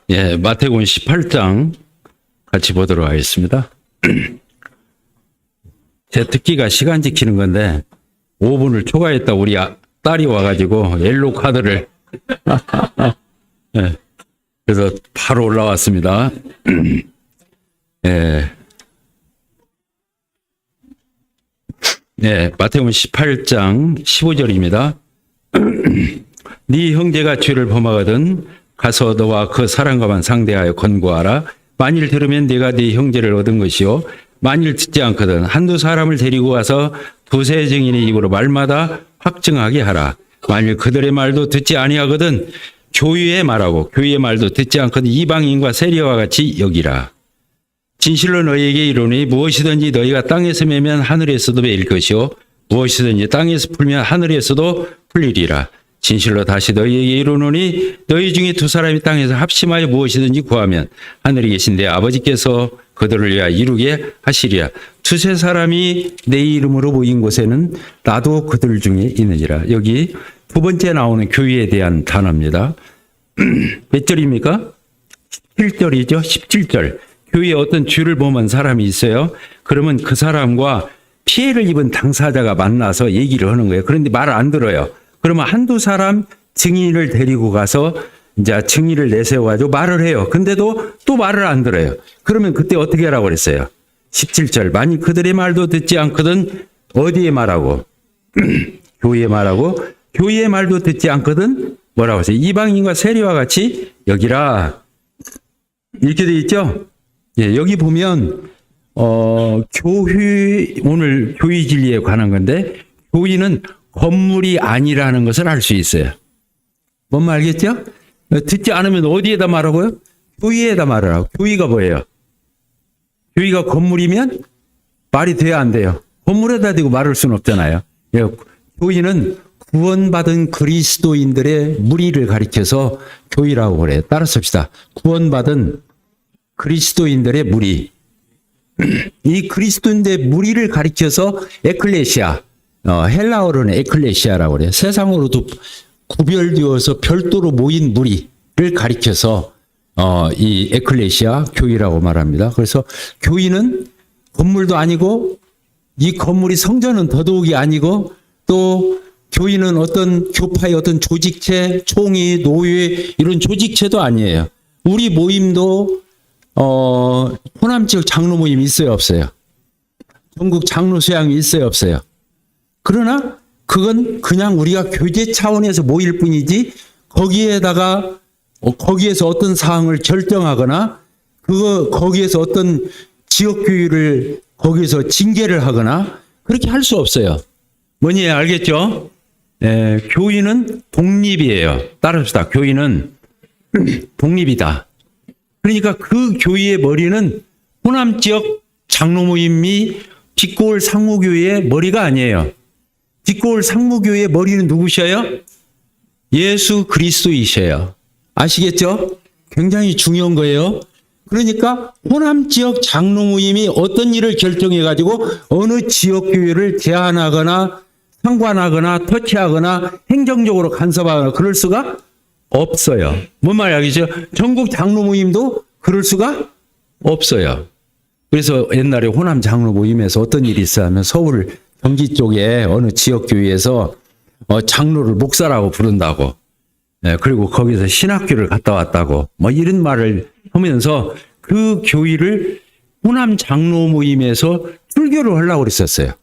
예, 마태복음 18장 같이 보도록 하겠습니다. 제 듣기가 시간 지키는 건데 5분을 초과했다 우리 딸이 와가지고 옐로우 카드를 예, 그래서 바로 올라왔습니다. 예, 예, 마태복음 18장 15절입니다. 네 형제가 죄를 범하거든 가서 너와 그 사람과만 상대하여 권고하라. 만일 들으면 네가 네 형제를 얻은 것이요 만일 듣지 않거든 한두 사람을 데리고 와서 두세 증인의 입으로 말마다 확증하게 하라. 만일 그들의 말도 듣지 아니하거든 교회의 말하고 교회의 말도 듣지 않거든 이방인과 세리와 같이 여기라. 진실로 너희에게 이르노니 무엇이든지 너희가 땅에서 매면 하늘에서도 매일 것이요 무엇이든지 땅에서 풀면 하늘에서도 풀리리라. 진실로 다시 너희에게 이르노니 너희 중에 두 사람이 땅에서 합심하여 무엇이든지 구하면 하늘에 계신 내 아버지께서 그들을 위하여 이루게 하시리라. 두세 사람이 내 이름으로 모인 곳에는 나도 그들 중에 있느니라. 여기 두 번째 나오는 교회에 대한 단어입니다. 몇 절입니까? 17절이죠. 17절. 교회에 어떤 죄를 범한 사람이 있어요. 그러면 그 사람과 피해를 입은 당사자가 만나서 얘기를 하는 거예요. 그런데 말을 안 들어요. 그러면 한두 사람 증인을 데리고 가서 이제 증인을 내세워가지고 말을 해요. 근데도 또 말을 안 들어요. 그러면 그때 어떻게 하라고 그랬어요? 17절. 만일 그들의 말도 듣지 않거든 어디에 말하고? 교회에 말하고 교회의 말도 듣지 않거든 뭐라고 했어요? 이방인과 세리와 같이 여기라. 이렇게 돼 있죠? 예, 여기 보면 오늘 교회 진리에 관한 건데 교회는 건물이 아니라는 것을 알 수 있어요. 뭔 말 알겠죠? 듣지 않으면 어디에다 말하고요? 교회에다 말하라고. 교회가 뭐예요? 교회가 건물이면 말이 돼야 안 돼요. 건물에다 대고 말할 수는 없잖아요. 교회는 구원받은 그리스도인들의 무리를 가리켜서 교회라고 그래요. 따라서 합시다. 구원받은 그리스도인들의 무리. 이 그리스도인들의 무리를 가리켜서 에클레시아, 헬라어로는 에클레시아라고 그래요. 세상으로도 구별되어서 별도로 모인 무리를 가리켜서 이 에클레시아 교회라고 말합니다. 그래서 교회는 건물도 아니고 이 건물이 성전은 더더욱이 아니고 또 교회는 어떤 교파의 어떤 조직체, 총회, 노예 이런 조직체도 아니에요. 우리 모임도 호남 지역 장로 모임이 있어요, 없어요? 전국 장로 수양이 있어요, 없어요? 그러나 그건 그냥 우리가 교제 차원에서 모일 뿐이지 거기에다가 거기에서 어떤 사항을 결정하거나 거기에서 어떤 지역교회를 거기에서 징계를 하거나 그렇게 할 수 없어요. 뭔지 알겠죠? 교회는 독립이에요. 따라합시다. 교회는 독립이다. 그러니까 그 교회의 머리는 호남 지역 장로 모임이 뒷골 상무교회의 머리가 아니에요. 뒷골 상무교회의 머리는 누구셔요? 예수 그리스도이셔요. 아시겠죠? 굉장히 중요한 거예요. 그러니까 호남 지역 장로 모임이 어떤 일을 결정해 가지고 어느 지역 교회를 제한하거나 상관하거나 터치하거나 행정적으로 간섭하거나 그럴 수가 없어요. 뭔 말이야, 알겠죠? 전국 장로 모임도 그럴 수가 없어요. 그래서 옛날에 호남 장로 모임에서 어떤 일이 있어 하면 서울 경기 쪽에 어느 지역 교회에서 장로를 목사라고 부른다고. 그리고 거기서 신학교를 갔다 왔다고. 뭐 이런 말을 하면서 그 교회를 호남 장로 모임에서 출교를 하려고 그랬었어요.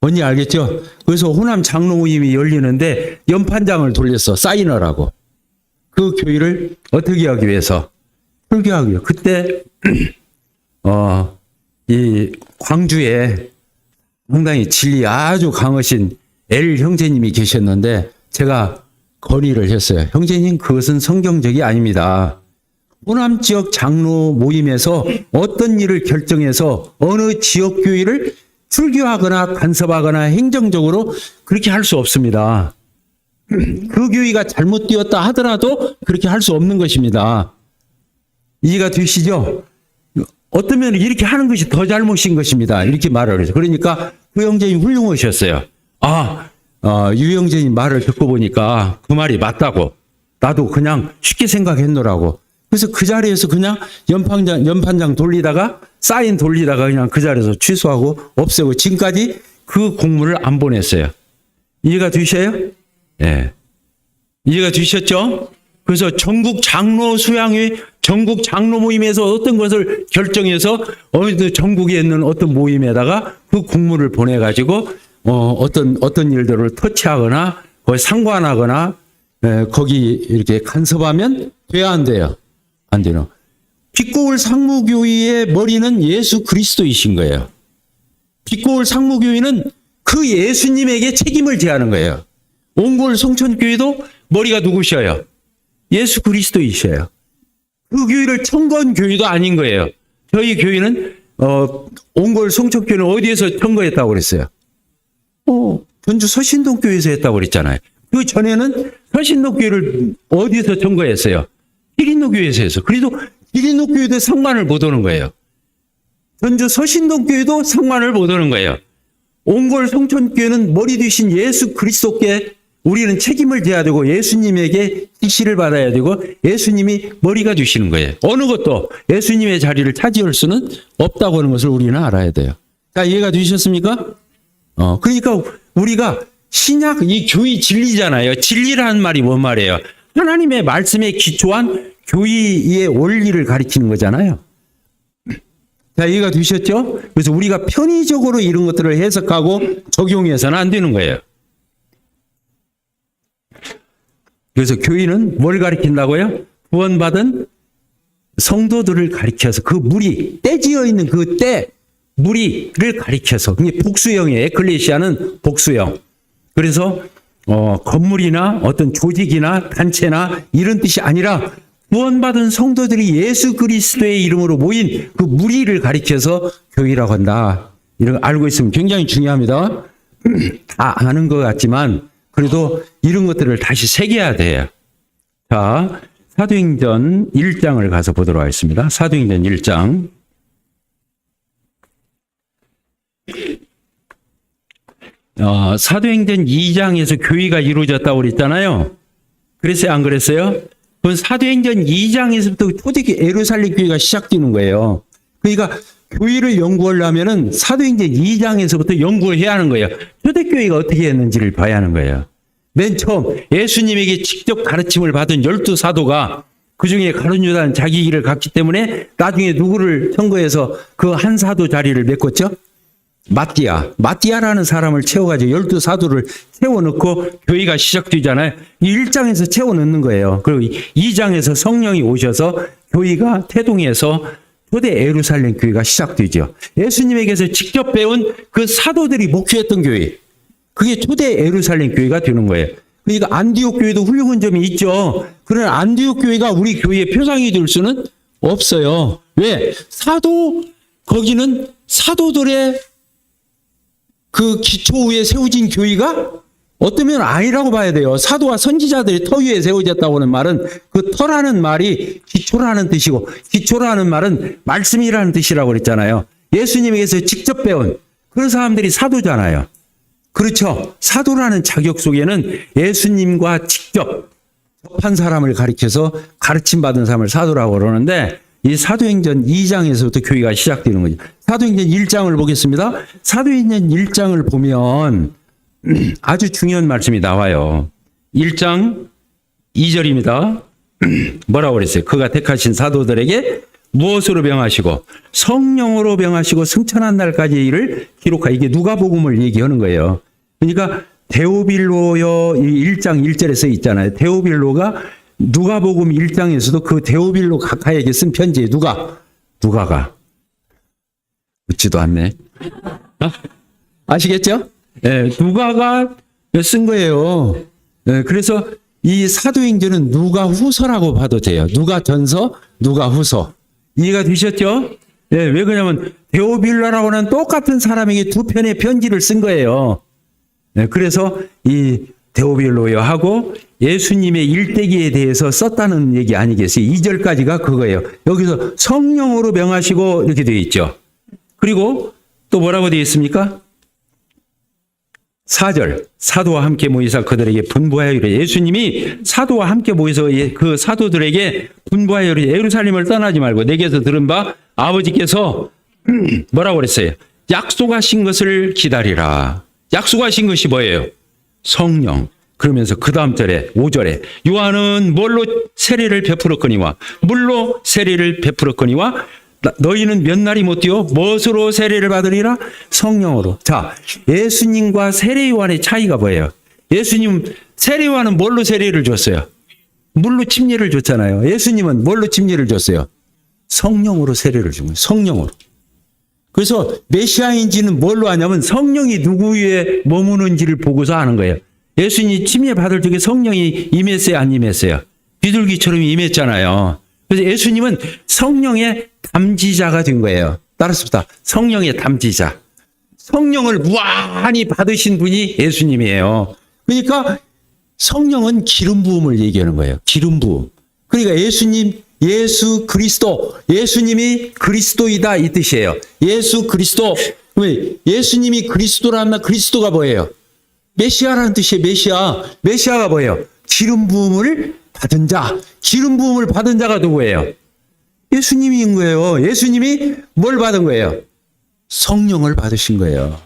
뭔지 알겠죠? 그래서 호남 장로 모임이 열리는데 연판장을 돌렸어. 사인하라고. 그 교회를 어떻게 하기 위해서? 출교하기 위해서. 그때 이 광주에 상당히 진리 아주 강하신 엘 형제님이 계셨는데 제가 건의를 했어요. 형제님, 그것은 성경적이 아닙니다. 호남 지역 장로 모임에서 어떤 일을 결정해서 어느 지역 교회를 출교하거나 간섭하거나 행정적으로 그렇게 할 수 없습니다. 그 교회가 잘못되었다 하더라도 그렇게 할 수 없는 것입니다. 이해가 되시죠? 어떠면 이렇게 하는 것이 더 잘못인 것입니다. 이렇게 말을 해서. 그러니까 그 형제님 훌륭하셨어요. 유 형제님 말을 듣고 보니까 그 말이 맞다고. 나도 그냥 쉽게 생각했노라고. 그래서 그 자리에서 그냥 연판장 돌리다가 사인 돌리다가 그냥 그 자리에서 취소하고 없애고 지금까지 그 공문을 안 보냈어요. 이해가 되셔요? 예. 이해가 되셨죠? 그래서 전국 장로 수양회, 전국 장로 모임에서 어떤 것을 결정해서 어느 전국에 있는 어떤 모임에다가 그 공문을 보내가지고 어떤 일들을 터치하거나 거기 상관하거나 거기 이렇게 간섭하면 돼야 안 돼요? 안 돼요. 빛고울 상무교회의 머리는 예수 그리스도이신 거예요. 빛고울 상무교회는 그 예수님에게 책임을 지하는 거예요. 옹골 성천교회도 머리가 누구셔요? 예수 그리스도이셔요. 그 교회를 청건 교회도 아닌 거예요. 저희 교회는 옹골 성천교회는 어디에서 청거했다고 그랬어요? 전주 서신동 교회에서 했다고 그랬잖아요. 그 전에는 서신동 교회를 어디에서 청거했어요? 기린노 교회에서 했어요. 그래도 기린노 교회도 상관을 못 오는 거예요. 전주 서신동 교회도 상관을 못 오는 거예요. 옹골 성천교회는 머리 되신 예수 그리스도께 우리는 책임을 져야 되고 예수님에게 지시를 받아야 되고 예수님이 머리가 되시는 거예요. 어느 것도 예수님의 자리를 차지할 수는 없다고 하는 것을 우리는 알아야 돼요. 자, 이해가 되셨습니까? 그러니까 우리가 신약 이 교의 진리잖아요. 진리라는 말이 뭔 말이에요? 하나님의 말씀에 기초한 교의의 원리를 가리키는 거잖아요. 자, 이해가 되셨죠? 그래서 우리가 편의적으로 이런 것들을 해석하고 적용해서는 안 되는 거예요. 그래서 교의는 뭘 가리킨다고요? 구원받은 성도들을 가리켜서 그 무리, 떼지어 있는 그 때, 무리를 가리켜서, 그게 복수형이에요. 에클레시아는 복수형. 그래서 건물이나 어떤 조직이나 단체나 이런 뜻이 아니라 구원받은 성도들이 예수 그리스도의 이름으로 모인 그 무리를 가리켜서 교회라고 한다. 이런 거 알고 있으면 굉장히 중요합니다. 다 아는 것 같지만 그래도 이런 것들을 다시 새겨야 돼요. 자, 사도행전 1장을 가서 보도록 하겠습니다. 사도행전 1장. 사도행전 2장에서 교회가 이루어졌다고 그랬잖아요. 그랬어요? 안 그랬어요? 그건 사도행전 2장에서부터 초대교회 예루살렘 교회가 시작되는 거예요. 그러니까 교회를 연구하려면은 사도행전 2장에서부터 연구를 해야 하는 거예요. 초대교회가 어떻게 했는지를 봐야 하는 거예요. 맨 처음 예수님에게 직접 가르침을 받은 12사도가 그중에 가룟 유다는 자기 길을 갔기 때문에 나중에 누구를 선거해서 그 한 사도 자리를 메꿨죠? 마띠아라는 사람을 채워가지고 12사도를 채워넣고 교회가 시작되잖아요. 이 1장에서 채워넣는 거예요. 그리고 2장에서 성령이 오셔서 교회가 태동해서 초대 예루살렘 교회가 시작되죠. 예수님에게서 직접 배운 그 사도들이 목회했던 교회, 그게 초대 예루살렘 교회가 되는 거예요. 그러니까 안디옥 교회도 훌륭한 점이 있죠. 그러나 안디옥 교회가 우리 교회의 표상이 될 수는 없어요. 왜? 거기는 사도들의 그 기초 위에 세워진 교회가 어쩌면 아니라고 봐야 돼요. 사도와 선지자들이 터 위에 세워졌다고 하는 말은 그 터라는 말이 기초라는 뜻이고 기초라는 말은 말씀이라는 뜻이라고 그랬잖아요. 예수님에게서 직접 배운 그런 사람들이 사도잖아요. 그렇죠. 사도라는 자격 속에는 예수님과 직접 접한 사람을 가리켜서 가르침받은 사람을 사도라고 그러는데 이 사도행전 2장에서부터 교회가 시작되는 거죠. 사도행전 1장을 보겠습니다. 사도행전 1장을 보면 아주 중요한 말씀이 나와요. 1장 2절입니다. 뭐라고 그랬어요? 그가 택하신 사도들에게 무엇으로 명하시고 성령으로 명하시고 승천한 날까지의 일을 기록하. 이게 누가복음을 얘기하는 거예요. 그러니까 데오빌로요 1장 1절에 써 있잖아요. 데오빌로가 누가복음 1장에서도 그 데오빌로 각하에게 쓴 편지에 누가가 웃지도 않네. 아시겠죠? 네, 누가가 쓴 거예요. 네, 그래서 이 사도행전은 누가 후서라고 봐도 돼요. 누가 전서, 누가 후서. 이해가 되셨죠? 네, 왜 그러냐면 데오빌로라고는 똑같은 사람에게 두 편의 편지를 쓴 거예요. 네, 그래서 이 데오빌로여 하고 예수님의 일대기에 대해서 썼다는 얘기 아니겠어요? 2절까지가 그거예요. 여기서 성령으로 명하시고 이렇게 되어 있죠. 그리고 또 뭐라고 되어 있습니까? 4절 사도와 함께 모이사 그들에게 분부하여 이르되 예수님이 사도와 함께 모여서 그 사도들에게 분부하여 이르되 예루살렘을 떠나지 말고 내게서 들은 바 아버지께서 뭐라고 그랬어요? 약속하신 것을 기다리라. 약속하신 것이 뭐예요? 성령. 그러면서 그 다음 절에 5절에 요한은 뭘로 세례를 베풀었거니와 물로 세례를 베풀었거니와 너희는 몇 날이 못 뛰어 무엇으로 세례를 받으리라? 성령으로. 자, 예수님과 세례요한의 차이가 뭐예요? 예수님 세례요한은 뭘로 세례를 줬어요? 물로 침례를 줬잖아요. 예수님은 뭘로 침례를 줬어요? 성령으로 세례를 준 거예요. 성령으로. 그래서 메시아인지는 뭘로 아냐면 성령이 누구 위에 머무는지를 보고서 아는 거예요. 예수님이 침례 받을 적에 성령이 임했어요, 안 임했어요? 비둘기처럼 임했잖아요. 그래서 예수님은 성령의 담지자가 된 거예요. 따랐습니다. 성령의 담지자. 성령을 무한히 받으신 분이 예수님이에요. 그러니까 성령은 기름 부음을 얘기하는 거예요. 기름 부음. 그러니까 예수 그리스도, 예수님이 그리스도이다 이 뜻이에요. 예수 그리스도. 예수님이 그리스도라면 그리스도가 뭐예요? 메시아라는 뜻이에요. 메시아. 메시아가 뭐예요? 기름 부음을 받은 자. 기름 부음을 받은 자가 누구예요? 예수님인 거예요. 예수님이 뭘 받은 거예요? 성령을 받으신 거예요.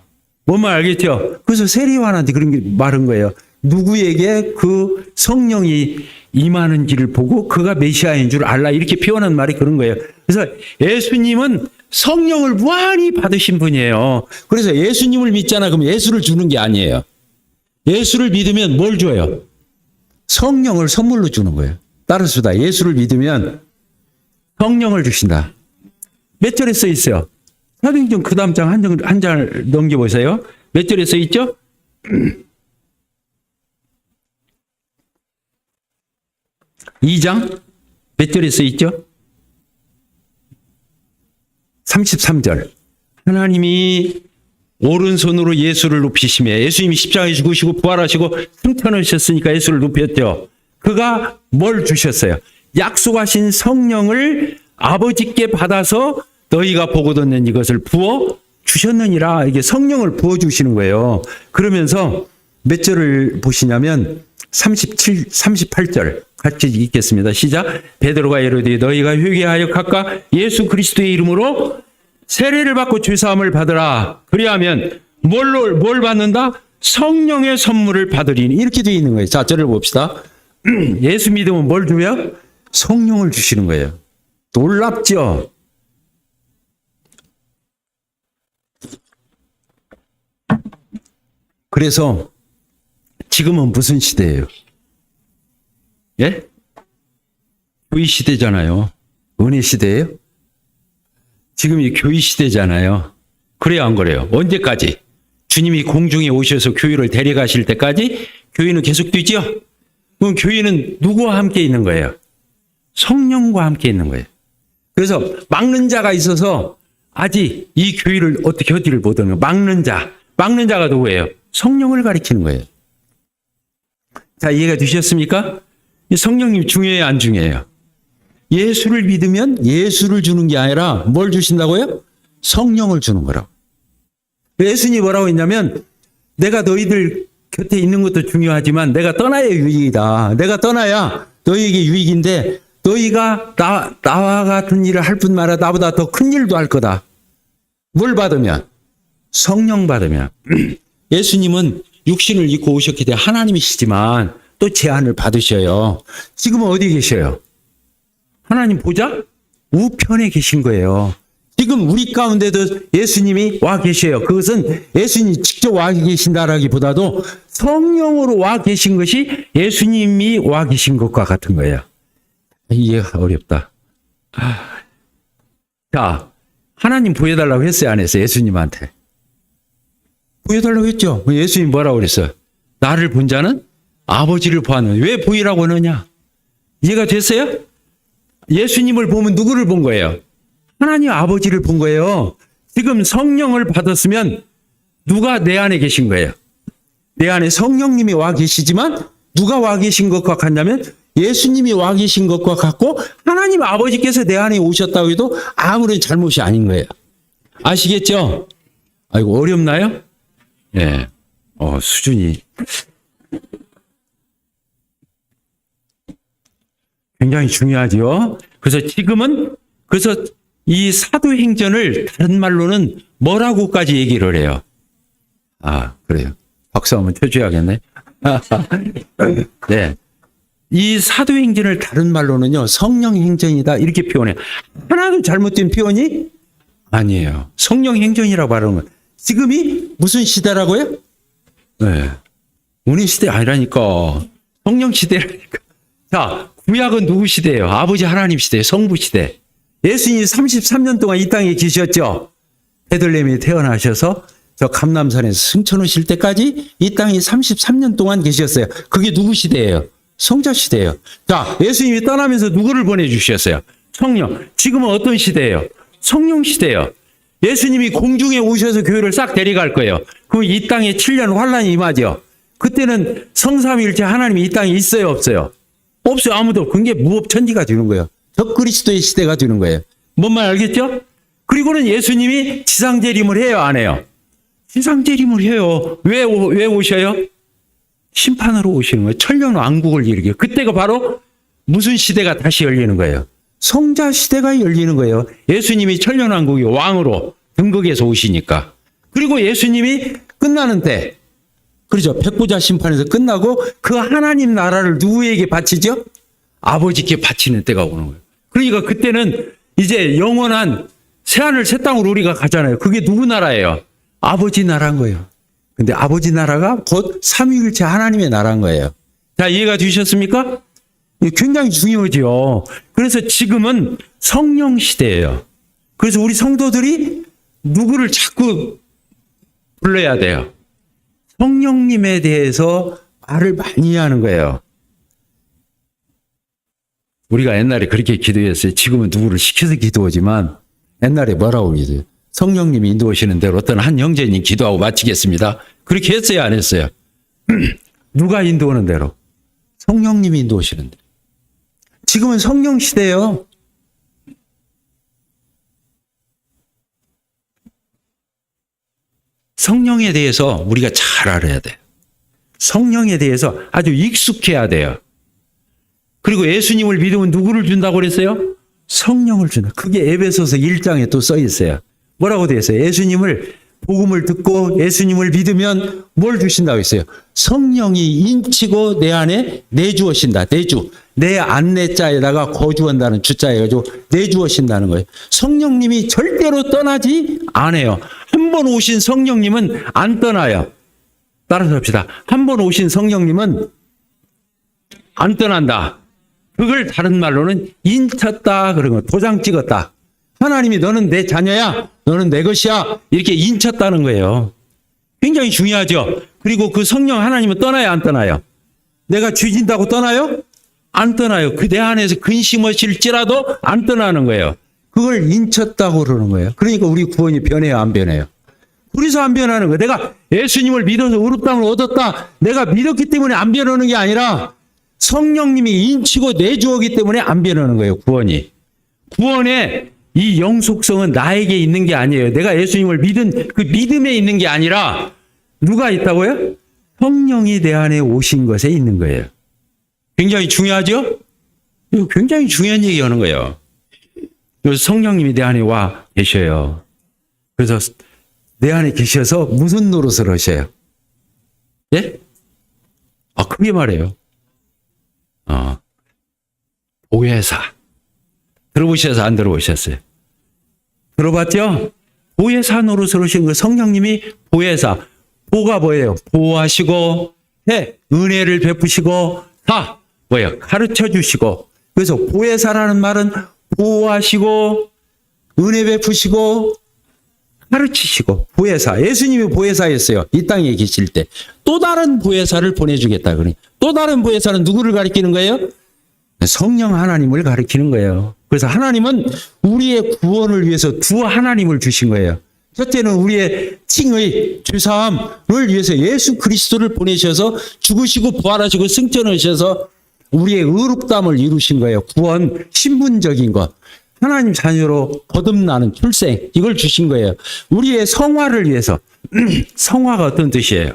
뭔 말 알겠죠? 그래서 세례요한한테 그런 게 말한 거예요. 누구에게 그 성령이 임하는지를 보고 그가 메시아인 줄 알라 이렇게 표현한 말이 그런 거예요. 그래서 예수님은 성령을 무한히 받으신 분이에요. 그래서 예수님을 믿잖아. 그럼 예수를 주는 게 아니에요. 예수를 믿으면 뭘 줘요? 성령을 선물로 주는 거예요. 따라서 예수를 믿으면 성령을 주신다. 몇 절에 써 있어요? 사도행전 그 다음 장 한 장 넘겨보세요. 몇 절에 써 있죠? 2장 몇 절에 써 있죠? 33절. 하나님이 오른손으로 예수를 높이시며 예수님이 십자가에 죽으시고 부활하시고 승천하셨으니까 예수를 높였죠. 그가 뭘 주셨어요? 약속하신 성령을 아버지께 받아서 너희가 보고 듣는 이것을 부어 주셨느니라. 이게 성령을 부어 주시는 거예요. 그러면서 몇 절을 보시냐면 38절 같이 읽겠습니다. 시작. 베드로가 이르되 너희가 회개하여 각각 예수 그리스도의 이름으로 세례를 받고 죄사함을 받으라. 그리하면 뭘 받는다? 성령의 선물을 받으리니. 이렇게 되어 있는 거예요. 자, 저를 봅시다. 예수 믿으면 뭘 줘요? 성령을 주시는 거예요. 놀랍죠? 그래서 지금은 무슨 시대예요? 예? 교회 시대잖아요. 은혜 시대예요? 지금이 교회 시대잖아요. 그래요, 안 그래요? 언제까지? 주님이 공중에 오셔서 교회를 데려가실 때까지 교회는 계속되죠? 그럼 교회는 누구와 함께 있는 거예요? 성령과 함께 있는 거예요. 그래서 막는 자가 있어서 아직 이 교회를 어떻게 어디를 못 하는 거예요. 막는 자가 누구예요? 성령을 가리키는 거예요. 자, 이해가 되셨습니까? 성령님 중요해요, 안 중요해요? 예수를 믿으면 예수를 주는 게 아니라 뭘 주신다고요? 성령을 주는 거라고. 예수님이 뭐라고 했냐면 내가 너희들 곁에 있는 것도 중요하지만 내가 떠나야 유익이다. 내가 떠나야 너희에게 유익인데 너희가 나와 같은 일을 할 뿐만 아니라 나보다 더 큰 일도 할 거다. 뭘 받으면? 성령 받으면. 예수님은 육신을 입고 오셨기 때문에 하나님이시지만 또 제한을 받으셔요. 지금은 어디 계셔요? 하나님 보좌 우편에 계신 거예요. 지금 우리 가운데도 예수님이 와 계셔요. 그것은 예수님이 직접 와 계신다라기보다도 성령으로 와 계신 것이 예수님이 와 계신 것과 같은 거예요. 이해가 어렵다. 자, 하나님 보여달라고 했어요, 안 했어요? 예수님한테. 보여달라고 했죠. 예수님 뭐라고 그랬어요? 나를 본 자는 아버지를 보았는. 왜 보이라고 하느냐? 이해가 됐어요? 예수님을 보면 누구를 본 거예요? 하나님 아버지를 본 거예요. 지금 성령을 받았으면 누가 내 안에 계신 거예요? 내 안에 성령님이 와 계시지만 누가 와 계신 것과 같냐면 예수님이 와 계신 것과 같고 하나님 아버지께서 내 안에 오셨다고 해도 아무런 잘못이 아닌 거예요. 아시겠죠? 아이고, 어렵나요? 예. 수준이 굉장히 중요하죠. 그래서 지금은 이 사도행전을 다른 말로는 뭐라고까지 얘기를 해요. 그래요. 박수 한번 쳐줘야겠네. 네. 이 사도행전을 다른 말로는요, 성령행전이다 이렇게 표현해요. 하나도 잘못된 표현이 아니에요. 성령행전이라고 말하는 거예요. 지금이 무슨 시대라고요? 네. 은혜 시대 아니라니까. 성령 시대라니까. 자, 구약은 누구 시대예요? 아버지 하나님 시대, 성부 시대. 예수님이 33년 동안 이 땅에 계셨죠. 베들레헴에 태어나셔서 저 감람산에서 승천하실 때까지 이 땅에 33년 동안 계셨어요. 그게 누구 시대예요? 성자 시대예요. 자, 예수님이 떠나면서 누구를 보내주셨어요? 성령. 지금은 어떤 시대예요? 성령 시대예요. 예수님이 공중에 오셔서 교회를 싹 데려갈 거예요. 그럼 이 땅에 7년 환란이 임하죠. 그때는 성삼위일체 하나님이 이 땅에 있어요, 없어요? 없어요. 아무도. 그게 무법천지가 되는 거예요. 적그리스도의 시대가 되는 거예요. 뭔 말 알겠죠? 그리고는 예수님이 지상재림을 해요, 안 해요? 지상재림을 해요. 왜 오셔요? 심판으로 오시는 거예요. 천년 왕국을 일으켜요. 그때가 바로 무슨 시대가 다시 열리는 거예요? 성자 시대가 열리는 거예요. 예수님이 천년 왕국의 왕으로 등극해서 오시니까. 그리고 예수님이 끝나는 때, 그렇죠. 백보자 심판에서 끝나고 그 하나님 나라를 누구에게 바치죠? 아버지께 바치는 때가 오는 거예요. 그러니까 그때는 이제 영원한 새하늘 새 땅으로 우리가 가잖아요. 그게 누구 나라예요? 아버지 나라인 거예요. 근데 아버지 나라가 곧 삼위일체 하나님의 나라인 거예요. 자, 이해가 되셨습니까? 굉장히 중요하죠. 그래서 지금은 성령 시대예요. 그래서 우리 성도들이 누구를 자꾸 불러야 돼요? 성령님에 대해서 말을 많이 하는 거예요. 우리가 옛날에 그렇게 기도했어요. 지금은 누구를 시켜서 기도하지만 옛날에 뭐라고 그러죠? 성령님이 인도하시는 대로 어떤 한 형제님 기도하고 마치겠습니다. 그렇게 했어요, 안 했어요? 누가 인도하는 대로? 성령님이 인도하시는 대로. 지금은 성령 시대예요. 성령에 대해서 우리가 잘 알아야 돼요. 성령에 대해서 아주 익숙해야 돼요. 그리고 예수님을 믿으면 누구를 준다고 그랬어요? 성령을 준다. 그게 에베소서 1장에 또 써 있어요. 뭐라고 되어 있어요? 예수님을 복음을 듣고 예수님을 믿으면 뭘 주신다고 했어요? 성령이 인치고 내 안에 내주어신다. 내주. 내 안내자에다가 거주한다는 주자에 가지고 내주어신다는 거예요. 성령님이 절대로 떠나지 않아요. 한 번 오신 성령님은 안 떠나요. 따라서 합시다. 한 번 오신 성령님은 안 떠난다. 그걸 다른 말로는 인쳤다 그런 거, 도장 찍었다. 하나님이 너는 내 자녀야, 너는 내 것이야 이렇게 인쳤다는 거예요. 굉장히 중요하죠. 그리고 그 성령 하나님은 떠나요, 안 떠나요? 내가 죄진다고 떠나요? 안 떠나요. 그 내 안에서 근심하실지라도 안 떠나는 거예요. 그걸 인쳤다고 그러는 거예요. 그러니까 우리 구원이 변해요, 안 변해요? 그래서 안 변하는 거예요. 내가 예수님을 믿어서 의롭다함을 얻었다. 내가 믿었기 때문에 안 변하는 게 아니라 성령님이 인치고 내주었기 때문에 안 변하는 거예요, 구원이. 구원의 이 영속성은 나에게 있는 게 아니에요. 내가 예수님을 믿은 그 믿음에 있는 게 아니라 누가 있다고요? 성령이 내 안에 오신 것에 있는 거예요. 굉장히 중요하죠? 이거 굉장히 중요한 얘기 하는 거예요. 그래서 성령님이 내 안에 와 계셔요. 그래서 내 안에 계셔서 무슨 노릇을 하셔요? 예? 크게 말해요. 보혜사. 들어보셔서 안 들어보셨어요? 들어봤죠? 보혜사 노릇을 하신 거 성령님이 보혜사. 보가 뭐예요? 보호하시고, 은혜를 베푸시고, 뭐예요? 가르쳐 주시고. 그래서 보혜사라는 말은 보호하시고, 은혜 베푸시고, 가르치시고, 보혜사. 예수님이 보혜사였어요. 이 땅에 계실 때. 또 다른 보혜사를 보내주겠다. 그러니 또 다른 보혜사는 누구를 가리키는 거예요? 성령 하나님을 가리키는 거예요. 그래서 하나님은 우리의 구원을 위해서 두 하나님을 주신 거예요. 첫째는 우리의 칭의 죄사함을 위해서 예수 그리스도를 보내셔서 죽으시고 부활하시고 승천하셔서 우리의 의롭다함을 이루신 거예요. 구원, 신분적인 것. 하나님 자녀로 거듭나는 출생, 이걸 주신 거예요. 우리의 성화를 위해서. 성화가 어떤 뜻이에요?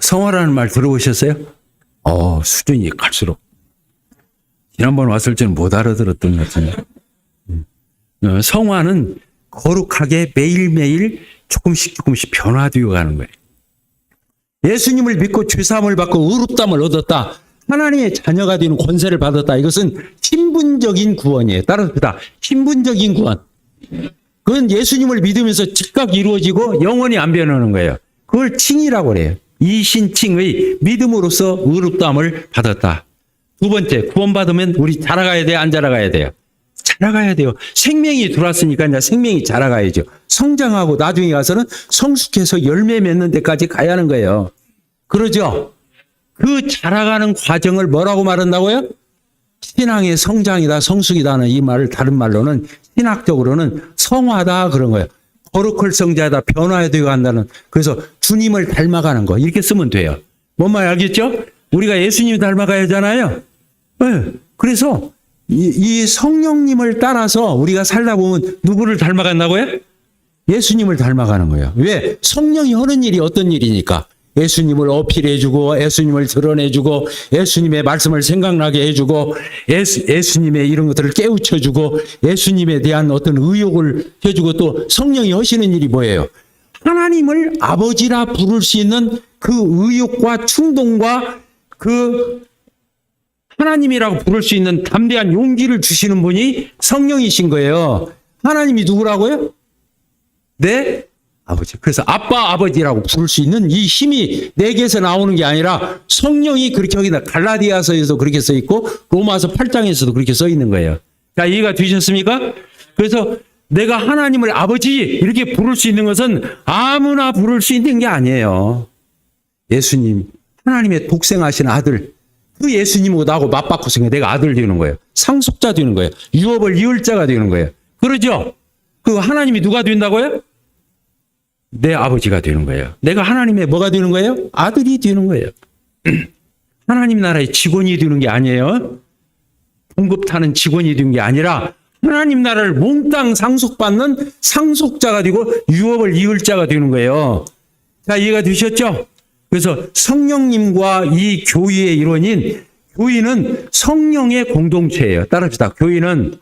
성화라는 말 들어보셨어요? 수준이 갈수록. 지난번 왔을 때는 못 알아들었던 것 같은데. 성화는 거룩하게 매일매일 조금씩 변화되어 가는 거예요. 예수님을 믿고 죄사함을 받고 의롭다함을 얻었다. 하나님의 자녀가 되는 권세를 받았다. 이것은 신분적인 구원이에요. 따라서 신분적인 구원. 그건 예수님을 믿으면서 즉각 이루어지고 영원히 안 변하는 거예요. 그걸 칭이라고 그래요. 이신칭의 믿음으로써 의롭다함을 받았다. 두 번째, 구원받으면 우리 자라가야 돼요? 안 자라가야 돼요? 자라가야 돼요. 생명이 들어왔으니까 이제 생명이 자라가야죠. 성장하고 나중에 가서는 성숙해서 열매 맺는 데까지 가야 하는 거예요. 그러죠? 그 자라가는 과정을 뭐라고 말한다고요? 신앙의 성장이다, 성숙이다는 이 말을 다른 말로는 신학적으로는 성화다 그런 거예요. 거룩할 성자다, 변화되어 간다는. 그래서 주님을 닮아가는 거 이렇게 쓰면 돼요. 뭔 말 알겠죠? 우리가 예수님 닮아가야 하잖아요. 네. 그래서 이 성령님을 따라서 우리가 살다 보면 누구를 닮아간다고요? 예수님을 닮아가는 거예요. 왜? 성령이 하는 일이 어떤 일이니까. 예수님을 어필해주고 예수님을 드러내주고 예수님의 말씀을 생각나게 해주고 예수님의 이런 것들을 깨우쳐주고 예수님에 대한 어떤 의욕을 해주고 또 성령이 하시는 일이 뭐예요? 하나님을 아버지라 부를 수 있는 그 의욕과 충동과 그 하나님이라고 부를 수 있는 담대한 용기를 주시는 분이 성령이신 거예요. 하나님이 누구라고요? 네? 아버지. 그래서 아빠, 아버지라고 부를 수 있는 이 힘이 내게서 나오는 게 아니라 성령이 그렇게 여기다 갈라디아서에서 그렇게 써 있고 로마서 8장에서도 그렇게 써 있는 거예요. 자, 이해가 되셨습니까? 그래서 내가 하나님을 아버지 이렇게 부를 수 있는 것은 아무나 부를 수 있는 게 아니에요. 예수님, 하나님의 독생하신 아들, 그 예수님하고 나하고 맞바꿔서 내가 아들 되는 거예요. 상속자 되는 거예요. 유업을 이을 자가 되는 거예요. 그러죠? 그 하나님이 누가 된다고요? 내 아버지가 되는 거예요. 내가 하나님의 뭐가 되는 거예요? 아들이 되는 거예요. 하나님 나라의 직원이 되는 게 아니에요. 봉급 타는 직원이 되는 게 아니라 하나님 나라를 몽땅 상속받는 상속자가 되고 유업을 이을 자가 되는 거예요. 자, 이해가 되셨죠? 그래서 성령님과 이 교회의 일원인 교회는 성령의 공동체예요. 따라합시다. 교회는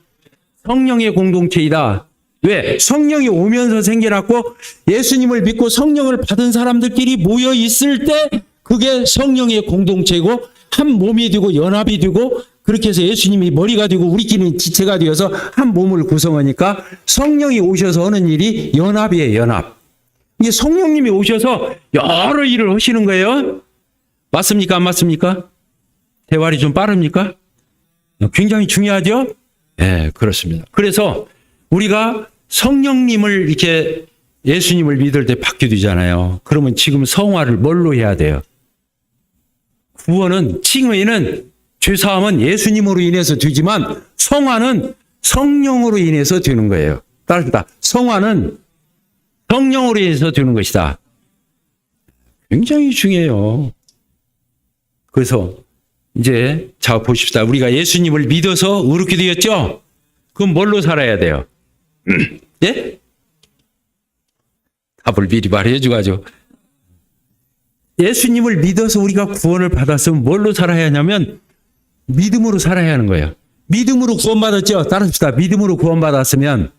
성령의 공동체이다. 왜? 성령이 오면서 생겨났고 예수님을 믿고 성령을 받은 사람들끼리 모여 있을 때 그게 성령의 공동체고 한 몸이 되고 연합이 되고 그렇게 해서 예수님이 머리가 되고 우리끼리는 지체가 되어서 한 몸을 구성하니까 성령이 오셔서 하는 일이 연합이에요. 연합. 이게 성령님이 오셔서 여러 일을 하시는 거예요. 맞습니까? 안 맞습니까? 대화리 좀 빠릅니까? 굉장히 중요하죠? 네, 그렇습니다. 그래서 우리가 성령님을 이렇게 예수님을 믿을 때 받게 되잖아요. 그러면 지금 성화를 뭘로 해야 돼요? 구원은, 칭의는, 죄사함은 예수님으로 인해서 되지만 성화는 성령으로 인해서 되는 거예요. 따라합니다. 성화는 성령으로 인해서 되는 것이다. 굉장히 중요해요. 그래서 이제 자 보십시다. 우리가 예수님을 믿어서 의롭게 되었죠? 그럼 뭘로 살아야 돼요? 예? 답을 미리 말해주가지고. 예수님을 믿어서 우리가 구원을 받았으면 뭘로 살아야 하냐면 믿음으로 살아야 하는 거예요. 믿음으로 구원받았죠? 따라합시다. 믿음으로 구원받았으면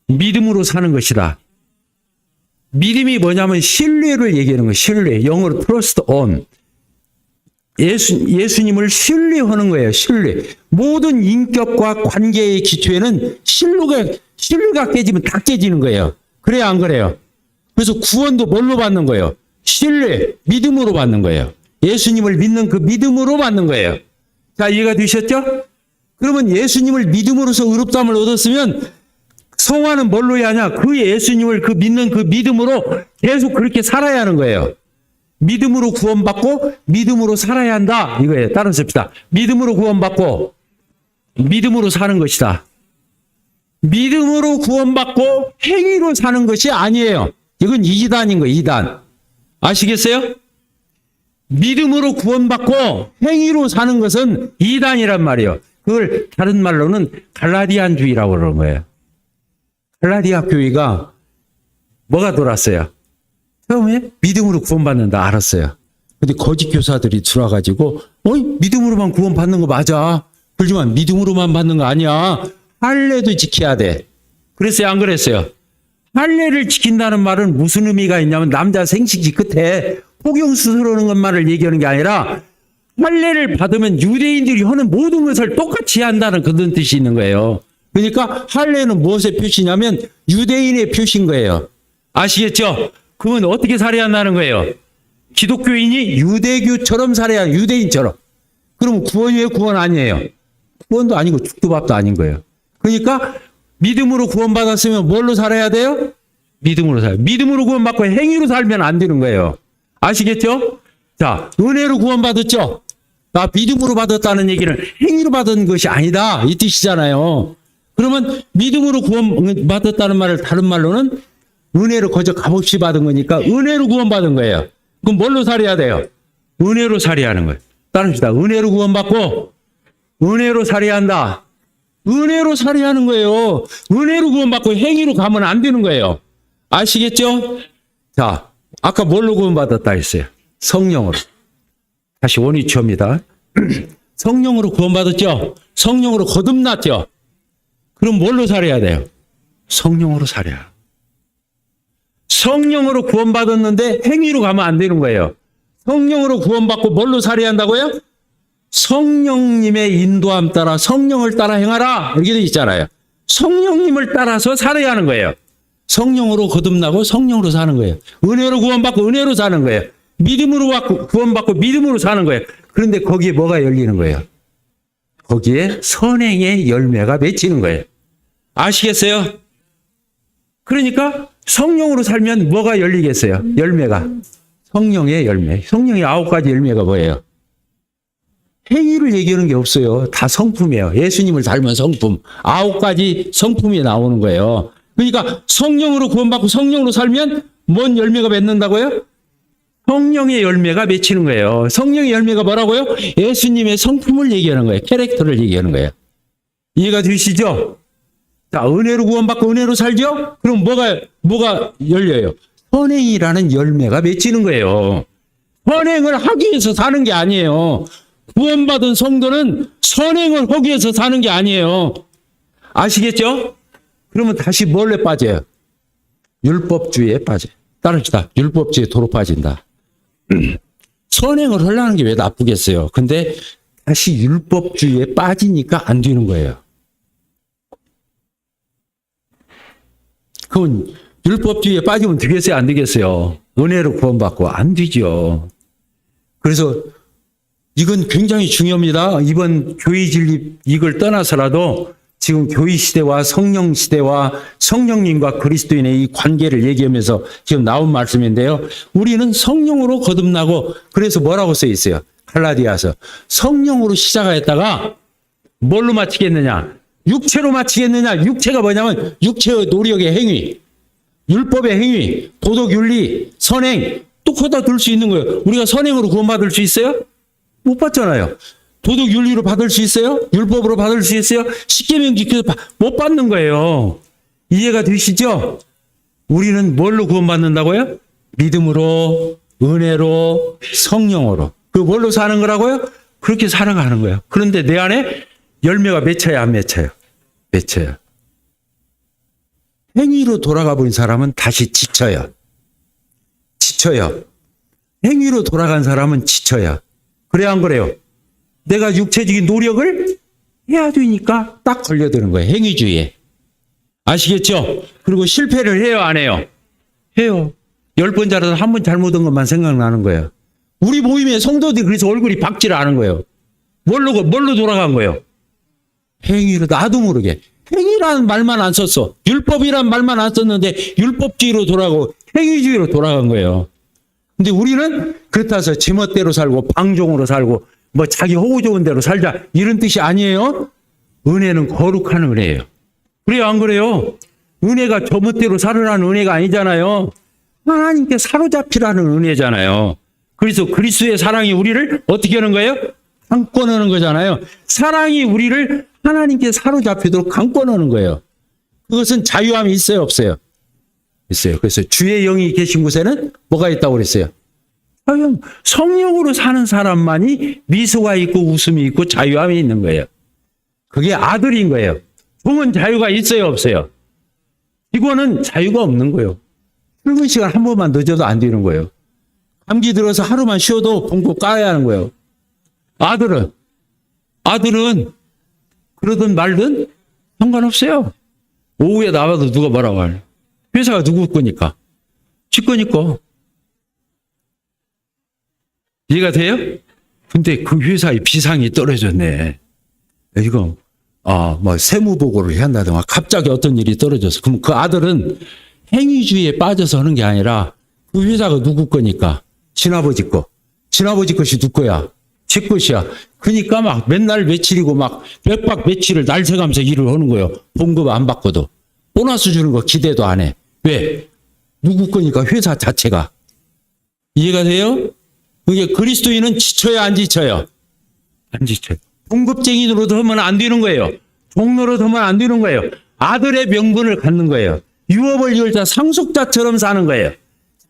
믿음으로 사는 것이다. 믿음이 뭐냐면 신뢰를 얘기하는 거예요. 신뢰. 영어로 trust on. 예수님을 신뢰하는 거예요. 신뢰. 모든 인격과 관계의 기초에는 신뢰가 깨지면 다 깨지는 거예요. 그래야 안 그래요? 그래서 구원도 뭘로 받는 거예요? 신뢰, 믿음으로 받는 거예요. 예수님을 믿는 그 믿음으로 받는 거예요. 자, 이해가 되셨죠? 그러면 예수님을 믿음으로써 의롭다함을 얻었으면 성화는 뭘로 해야 하냐? 그 예수님을 그 믿는 그 믿음으로 계속 그렇게 살아야 하는 거예요. 믿음으로 구원받고 믿음으로 살아야 한다. 이거예요. 따라서 합시다. 믿음으로 구원받고 믿음으로 사는 것이다. 믿음으로 구원받고 행위로 사는 것이 아니에요. 이건 이단인 거예요. 이단. 아시겠어요? 믿음으로 구원받고 행위로 사는 것은 이단이란 말이에요. 그걸 다른 말로는 갈라디안주의라고 그러는 거예요. 갈라디아 교회가 뭐가 돌았어요? 처음에 믿음으로 구원받는다 알았어요. 근데 거짓 교사들이 들어와가지고 믿음으로만 구원받는 거 맞아. 그렇지만 믿음으로만 받는 거 아니야. 할례도 지켜야 돼. 그랬어요? 안 그랬어요? 할례를 지킨다는 말은 무슨 의미가 있냐면 남자 생식기 끝에 포경수술하는 것만을 얘기하는 게 아니라 할례를 받으면 유대인들이 하는 모든 것을 똑같이 한다는 그런 뜻이 있는 거예요. 그러니까 할례는 무엇의 표시냐면 유대인의 표시인 거예요. 아시겠죠? 그러면 어떻게 살해한다는 거예요? 기독교인이 유대교처럼 살해야 유대인처럼. 그럼 구원이에요? 구원 아니에요? 구원도 아니고 죽도밥도 아닌 거예요. 그러니까 믿음으로 구원받았으면 뭘로 살아야 돼요? 믿음으로 살아요. 믿음으로 구원받고 행위로 살면 안 되는 거예요. 아시겠죠? 자, 은혜로 구원받았죠? 나 믿음으로 받았다는 얘기는 행위로 받은 것이 아니다. 이 뜻이잖아요. 그러면 믿음으로 구원받았다는 말을 다른 말로는 은혜로 거저 값없이 받은 거니까 은혜로 구원받은 거예요. 그럼 뭘로 살아야 돼요? 은혜로 살아야 하는 거예요. 따릅시다. 은혜로 구원받고 은혜로 살아야 한다. 은혜로 살아야 하는 거예요. 은혜로 구원받고 행위로 가면 안 되는 거예요. 아시겠죠? 자, 아까 뭘로 구원받았다 했어요? 성령으로. 다시 원위치입니다. 성령으로 구원받았죠? 성령으로 거듭났죠? 그럼 뭘로 살아야 돼요? 성령으로 살아야. 성령으로 구원받았는데 행위로 가면 안 되는 거예요. 성령으로 구원받고 뭘로 살아야 한다고요? 성령님의 인도함 따라 성령을 따라 행하라 이렇게 돼 있잖아요. 성령님을 따라서 살아야 하는 거예요. 성령으로 거듭나고 성령으로 사는 거예요. 은혜로 구원받고 은혜로 사는 거예요. 믿음으로 구원받고 믿음으로 사는 거예요. 그런데 거기에 뭐가 열리는 거예요? 거기에 선행의 열매가 맺히는 거예요. 아시겠어요? 그러니까 성령으로 살면 뭐가 열리겠어요? 열매가. 성령의 열매. 성령의 9가지 열매가 뭐예요? 행위를 얘기하는 게 없어요. 다 성품이에요. 예수님을 닮은 성품. 9가지 성품이 나오는 거예요. 그러니까 성령으로 구원받고 성령으로 살면 뭔 열매가 맺는다고요? 성령의 열매가 맺히는 거예요. 성령의 열매가 뭐라고요? 예수님의 성품을 얘기하는 거예요. 캐릭터를 얘기하는 거예요. 이해가 되시죠? 자, 은혜로 구원받고 은혜로 살죠? 그럼 뭐가 열려요? 선행이라는 열매가 맺히는 거예요. 선행을 하기 위해서 사는 게 아니에요. 구원받은 성도는 선행을 하기 위해서 사는 게 아니에요. 아시겠죠? 그러면 다시 뭘로 빠져요? 율법주의에 빠져요. 따릅시다. 율법주의에 도로 빠진다. 선행을 하려는 게 왜 나쁘겠어요? 근데 다시 율법주의에 빠지니까 안 되는 거예요. 그럼 율법주의에 빠지면 되겠어요? 안 되겠어요? 은혜로 구원받고 안 되죠. 그래서 이건 굉장히 중요합니다. 이번 교회 진립 이걸 떠나서라도 지금 교회 시대와 성령 시대와 성령님과 그리스도인의 이 관계를 얘기하면서 지금 나온 말씀인데요. 우리는 성령으로 거듭나고 그래서 뭐라고 써 있어요? 갈라디아서 성령으로 시작하였다가 뭘로 마치겠느냐? 육체로 마치겠느냐? 육체가 뭐냐면 육체의 노력의 행위, 율법의 행위, 도덕, 윤리, 선행 뚝 들 수 있는 거예요. 우리가 선행으로 구원받을 수 있어요? 못 받잖아요. 도덕 윤리로 받을 수 있어요? 율법으로 받을 수 있어요? 십계명 지켜서 못 받는 거예요. 이해가 되시죠? 우리는 뭘로 구원받는다고요? 믿음으로, 은혜로, 성령으로. 그 뭘로 사는 거라고요? 그렇게 살아가는 거예요. 그런데 내 안에 열매가 맺혀야 안 맺혀요? 맺혀요. 행위로 돌아가 버린 사람은 다시 지쳐요. 지쳐요. 행위로 돌아간 사람은 지쳐요. 그래야 안 그래요? 내가 육체적인 노력을 해야 되니까 딱 걸려드는 거예요. 행위주의에. 아시겠죠? 그리고 실패를 해요, 안 해요? 해요. 10번 잘해서 한 번 잘못한 것만 생각나는 거예요. 우리 모임에 성도들이 그래서 얼굴이 박지를 않은 거예요. 뭘로 돌아간 거예요? 행위로 나도 모르게. 행위라는 말만 안 썼어. 율법이란 말만 안 썼는데 율법주의로 돌아가고 행위주의로 돌아간 거예요. 근데 우리는 그렇다 해서 제멋대로 살고 방종으로 살고 뭐 자기 호구 좋은 대로 살자 이런 뜻이 아니에요. 은혜는 거룩한 은혜예요. 그래요, 안 그래요? 은혜가 저 멋대로 살으라는 은혜가 아니잖아요. 하나님께 사로잡히라는 은혜잖아요. 그래서 그리스도의 사랑이 우리를 어떻게 하는 거예요? 감고 넣는 거잖아요. 사랑이 우리를 하나님께 사로잡히도록 감고 넣는 거예요. 그것은 자유함이 있어요, 없어요? 있어요. 그래서 주의 영이 계신 곳에는 뭐가 있다고 그랬어요? 자유함. 성령으로 사는 사람만이 미소가 있고 웃음이 있고 자유함이 있는 거예요. 그게 아들인 거예요. 종은 자유가 있어요, 없어요? 직원은 자유가 없는 거예요. 출근 시간 한 번만 늦어도 안 되는 거예요. 감기 들어서 하루만 쉬어도 봉고 까야 하는 거예요. 아들은 그러든 말든 상관없어요. 오후에 나와도 누가 뭐라고 하냐. 회사가 누구 거니까. 지 거니까. 이해가 돼요? 근데 그 회사의 비상이 떨어졌네. 이거, 뭐 세무보고를 해야 한다든가 갑자기 어떤 일이 떨어져서. 그럼 그 아들은 행위주의에 빠져서 하는 게 아니라 그 회사가 누구 거니까. 친아버지 거. 친아버지 것이 누구 거야? 제 것이야. 그러니까 막 맨날 며칠이고 막 몇박 며칠을 날 새가면서 일을 하는 거예요. 봉급 안 받고도. 보너스 주는 거 기대도 안 해. 왜? 누구 거니까 회사 자체가. 이해가 돼요? 그게 그리스도인은 지쳐요, 안 지쳐요? 안 지쳐요. 봉급쟁이로 하면 안 되는 거예요. 종로로 하면 안 되는 거예요. 아들의 명분을 갖는 거예요. 유업을 이을자 상속자처럼 사는 거예요.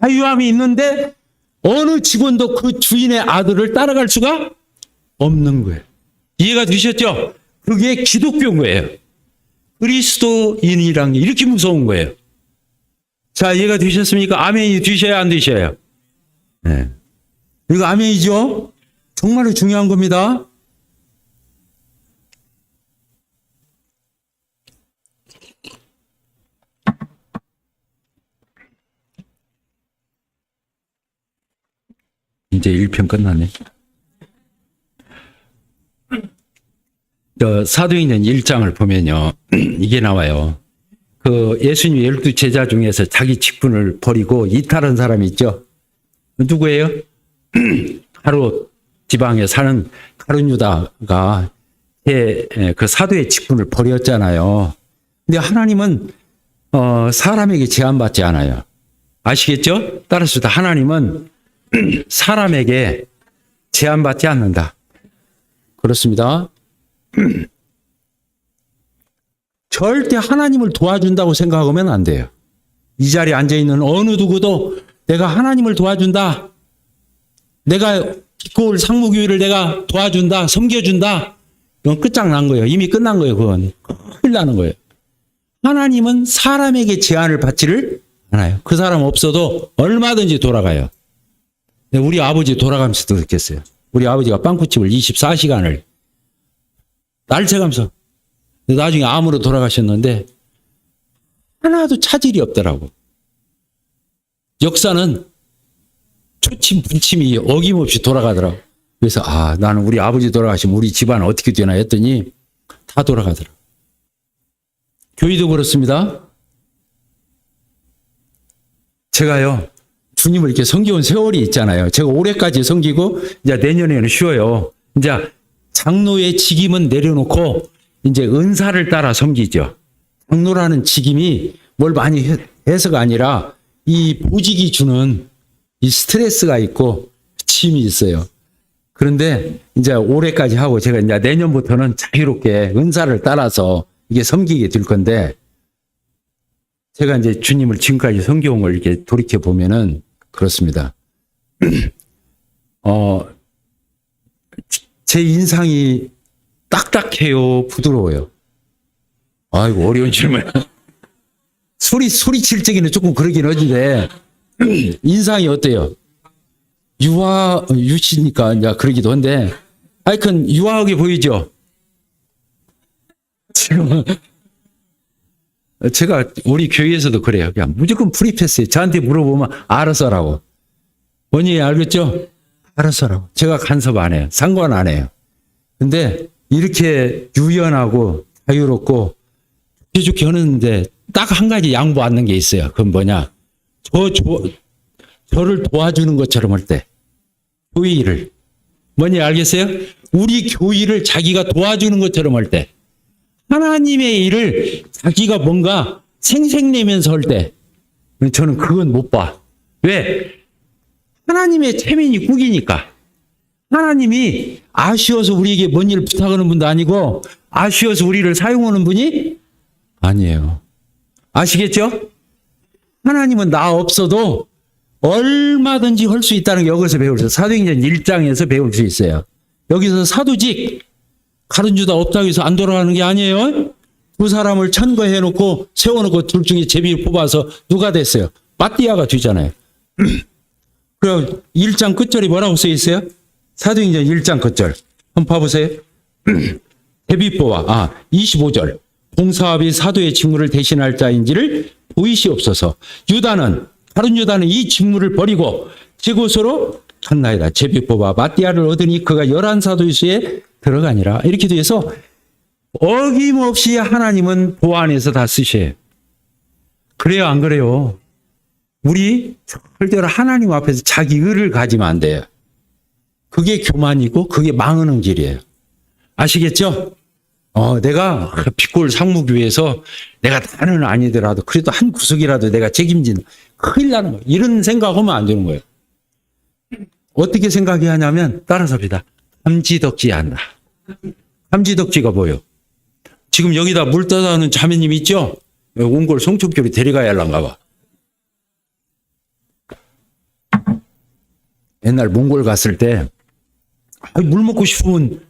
자유함이 있는데 어느 직원도 그 주인의 아들을 따라갈 수가 없는 거예요. 이해가 되셨죠? 그게 기독교인 거예요. 그리스도인이란 게 이렇게 무서운 거예요. 자, 이해가 되셨습니까? 아멘이 되셔야 안 되셔요? 네. 이거 아멘이죠? 정말로 중요한 겁니다. 이제 1편 끝났네. 사도행전 1장을 보면요. 이게 나와요. 그 예수님 12제자 중에서 자기 직분을 버리고 이탈한 사람이 있죠. 누구예요? 가롯 지방에 사는 가룟 유다가 그 사도의 직분을 버렸잖아요. 근데 하나님은 사람에게 제한받지 않아요. 아시겠죠? 따라서 하나님은 사람에게 제한받지 않는다. 그렇습니다. 절대 하나님을 도와준다고 생각하면 안 돼요. 이 자리에 앉아있는 어느 누구도 내가 하나님을 도와준다. 내가 기꺼 올 상무교회를 내가 도와준다. 섬겨준다. 이건 끝장난 거예요. 이미 끝난 거예요. 그건 큰일 나는 거예요. 하나님은 사람에게 제한을 받지를 않아요. 그 사람 없어도 얼마든지 돌아가요. 우리 아버지 돌아가면서도 그랬겠어요. 우리 아버지가 빵꾸집을 24시간을 날새가면서 나중에 암으로 돌아가셨는데 하나도 차질이 없더라고. 역사는 초침 분침이 어김없이 돌아가더라고. 그래서 나는 우리 아버지 돌아가시면 우리 집안 어떻게 되나 했더니 다 돌아가더라고. 교회도 그렇습니다. 제가요 주님을 이렇게 섬겨온 세월이 있잖아요. 제가 올해까지 섬기고 이제 내년에는 쉬어요. 이제 장로의 직임은 내려놓고 이제 은사를 따라 섬기죠. 장로라는 직임이 뭘 많이 해서가 아니라 이 보직이 주는 이 스트레스가 있고 짐이 있어요. 그런데 이제 올해까지 하고 제가 이제 내년부터는 자유롭게 은사를 따라서 이게 섬기게 될 건데 제가 이제 주님을 지금까지 섬겨온 걸 이렇게 돌이켜 보면은 그렇습니다. 제 인상이 딱딱해요, 부드러워요? 아이고, 어려운 질문. 소리칠 적에는 조금 그러긴 하는데, 인상이 어때요? 유시니까 이제 그러기도 한데, 하여튼, 유아하게 보이죠? 지금, 제가 우리 교회에서도 그래요. 그냥 무조건 프리패스에 저한테 물어보면 알아서 하라고. 원인이 알겠죠? 알아서 하라고. 제가 간섭 안 해요. 상관 안 해요. 근데 이렇게 유연하고 자유롭고 좋게 하는데 딱 한 가지 양보 않는 게 있어요. 그건 뭐냐? 저를 도와주는 것처럼 할 때. 교회를. 뭔지 알겠어요? 우리 교회를 자기가 도와주는 것처럼 할 때. 하나님의 일을 자기가 뭔가 생색내면서 할 때, 저는 그건 못 봐. 왜? 하나님의 체면이 국이니까. 하나님이 아쉬워서 우리에게 뭔 일을 부탁하는 분도 아니고, 아쉬워서 우리를 사용하는 분이 아니에요. 아시겠죠? 하나님은 나 없어도 얼마든지 할 수 있다는 게 여기서 배울 수 있어요. 사도행전 1장에서 배울 수 있어요. 여기서 사도직, 가룟 유다 없다고 해서 안 돌아가는 게 아니에요. 두 사람을 천거해놓고 세워놓고 둘 중에 제비를 뽑아서 누가 됐어요? 마띠아가 되잖아요. 그럼 1장 끝절이 뭐라고 써 있어요? 사도행전 1장 끝절. 한번 봐보세요. 제비 뽑아. 25절. 봉사업이 사도의 직무를 대신할 자인지를 보이시옵소서. 가룟 유다는 이 직무를 버리고 제곳으로 갔나이다. 제비 뽑아 마띠아를 얻으니 그가 11사도의 수에 들어가니라. 이렇게 돼서 어김없이 하나님은 보완해서 다 쓰셔요. 그래요, 안 그래요? 우리 절대로 하나님 앞에서 자기 의를 가지면 안 돼요. 그게 교만이고 그게 망하는 길이에요. 아시겠죠? 내가 빛골 상무교회에서 내가 다는 아니더라도 그래도 한 구석이라도 내가 책임진 큰일 나는 거예요. 이런 생각하면 안 되는 거예요. 어떻게 생각해야 하냐면 따라서입니다. 감지덕지한다. 감지덕지가 뭐예요? 지금 여기다 물 떠다 놓은 자매님 있죠? 옹골 송축교로 데려가야 할란가 봐. 옛날 몽골 갔을 때 물 먹고 싶으면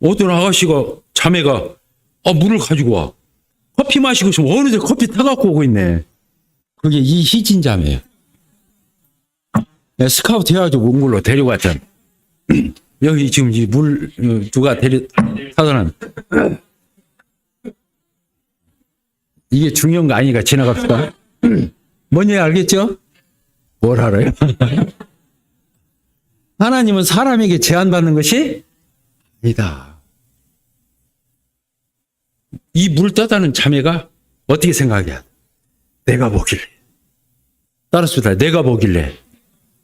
어떤 아가씨가 자매가 물을 가지고 와. 커피 마시고 싶으면 어느새 커피 타갖고 오고 있네. 그게 이희진 자매예요. 스카우트 해가지고 몽골로 데려갔잖아. 여기 지금 이 물 누가 타서는 이게 중요한 거 아니니까 지나갑시다. 뭔지 알겠죠? 뭘 알아요? 하나님은 사람에게 제한받는 것이 아니다. 이 물 떠다는 자매가 어떻게 생각해야 돼? 내가 보길래. 따라서 내가 보길래